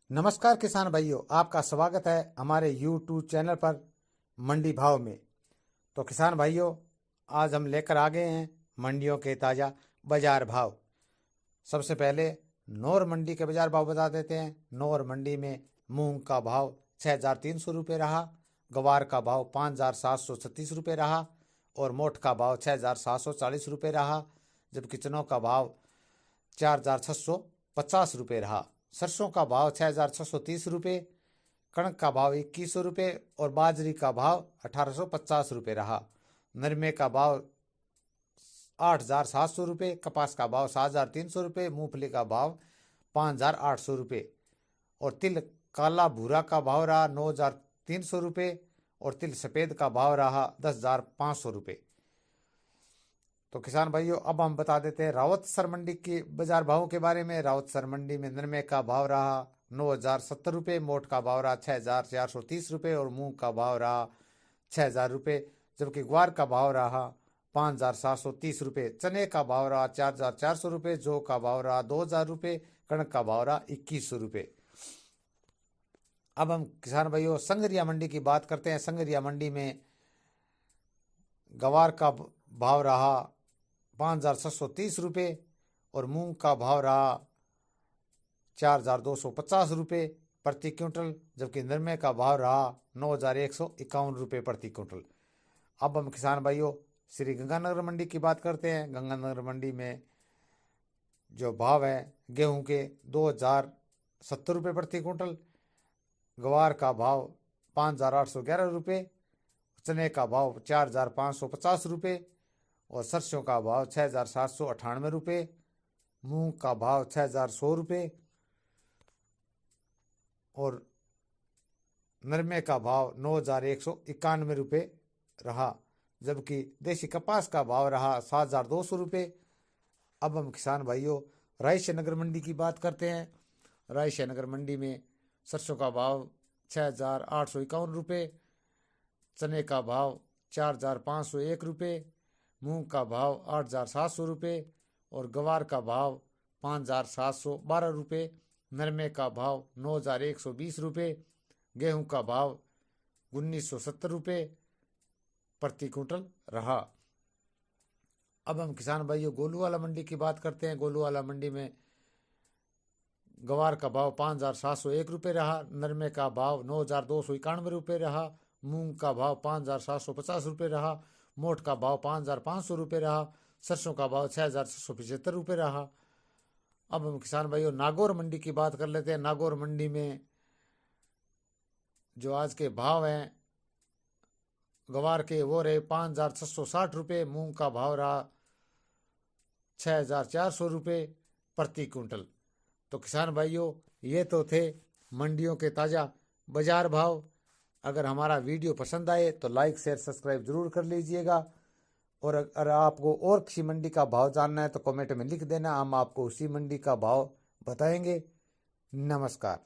नमस्कार किसान भाइयों, आपका स्वागत है हमारे YouTube चैनल पर मंडी भाव में। तो किसान भाइयों, आज हम लेकर आ गए हैं मंडियों के ताज़ा बाजार भाव। सबसे पहले नौर मंडी के बाजार भाव बता देते हैं। नौर मंडी में मूंग का भाव 6,300 रुपये रहा, गवार का भाव 5,736 रुपये रहा और मोठ का भाव 6,740 रुपये रहा, जबकि चनों का भाव 4,650 रुपये रहा। सरसों का भाव 6,630 रुपये, कणक का भाव 2,100 रुपये और बाजरी का भाव 1,850 रुपये रहा। नरमे का भाव 8,700 रुपये, कपास का भाव 7,300 रुपये, मूंगफली का भाव 5,800 रुपये और तिल काला भूरा का भाव रहा 9,300 रुपये और तिल सफ़ेद का भाव रहा 10,500 रुपये। तो किसान भाइयों, अब हम बता देते हैं रावतसर मंडी के बाजार भावों के बारे में। रावतसर मंडी में नरमे का भाव रहा 9,070 रुपये, मोठ का भाव रहा 6,430 रुपये और मूंग का भाव रहा 6,000 रुपये, जबकि ग्वार का भाव रहा 5,730 रुपये। चने का भाव रहा 4,400 रुपये, जौ का भाव रहा 2,000 रुपये, कणक का भाव रहा 2,100 रुपये। अब हम किसान भाइयों संगरिया मंडी की बात करते हैं। संगरिया मंडी में गवार का भाव रहा 5,630 रुपये और मूंग का भाव रहा 4,250 रुपये प्रति क्विंटल, जबकि नरमे का भाव रहा 9,151 रुपये प्रति क्विंटल। अब हम किसान भाइयों श्री गंगानगर मंडी की बात करते हैं। गंगानगर मंडी में जो भाव है गेहूं के 2,070 रुपये प्रति क्विंटल, गवार का भाव 5,811 रुपये, चने का भाव 4,550 रुपये और सरसों का भाव 6,798 रुपये, मूंग का भाव 6,100 रुपये और नरमे का भाव 9,191 रुपये रहा, जबकि देसी कपास का भाव रहा 7,200 रुपये। अब हम किसान भाइयों रायशनगर मंडी की बात करते हैं। रायशनगर मंडी में सरसों का भाव 6,851 रुपये, चने का भाव 4,501 रुपये, मूंग का भाव 8,700 रुपये और गवार का भाव 5,712 रुपये, नरमे का भाव 9,120 रुपये, गेहूं का भाव 1,970 रुपये प्रति क्विंटल रहा। अब हम किसान भाइयों गोलूवाला मंडी की बात करते हैं। गोलूवाला मंडी में गवार का भाव 5,701 रुपये रहा, नरमे का भाव 9,291 रुपये रहा, मूंग का भाव 5,750 रुपये रहा, मोठ का भाव 5,500 रुपये रहा, सरसों का भाव 6,675 रुपये रहा। अब हम किसान भाइयों नागौर मंडी की बात कर लेते हैं। नागौर मंडी में जो आज के भाव हैं गवार के वो रहे 5,660 रुपये, मूंग का भाव रहा 6,400 रुपये प्रति क्विंटल। तो किसान भाइयों ये तो थे मंडियों के ताज़ा बाजार भाव। अगर हमारा वीडियो पसंद आए तो लाइक शेयर सब्सक्राइब जरूर कर लीजिएगा और अगर आपको और किसी मंडी का भाव जानना है तो कमेंट में लिख देना, हम आपको उसी मंडी का भाव बताएंगे। नमस्कार।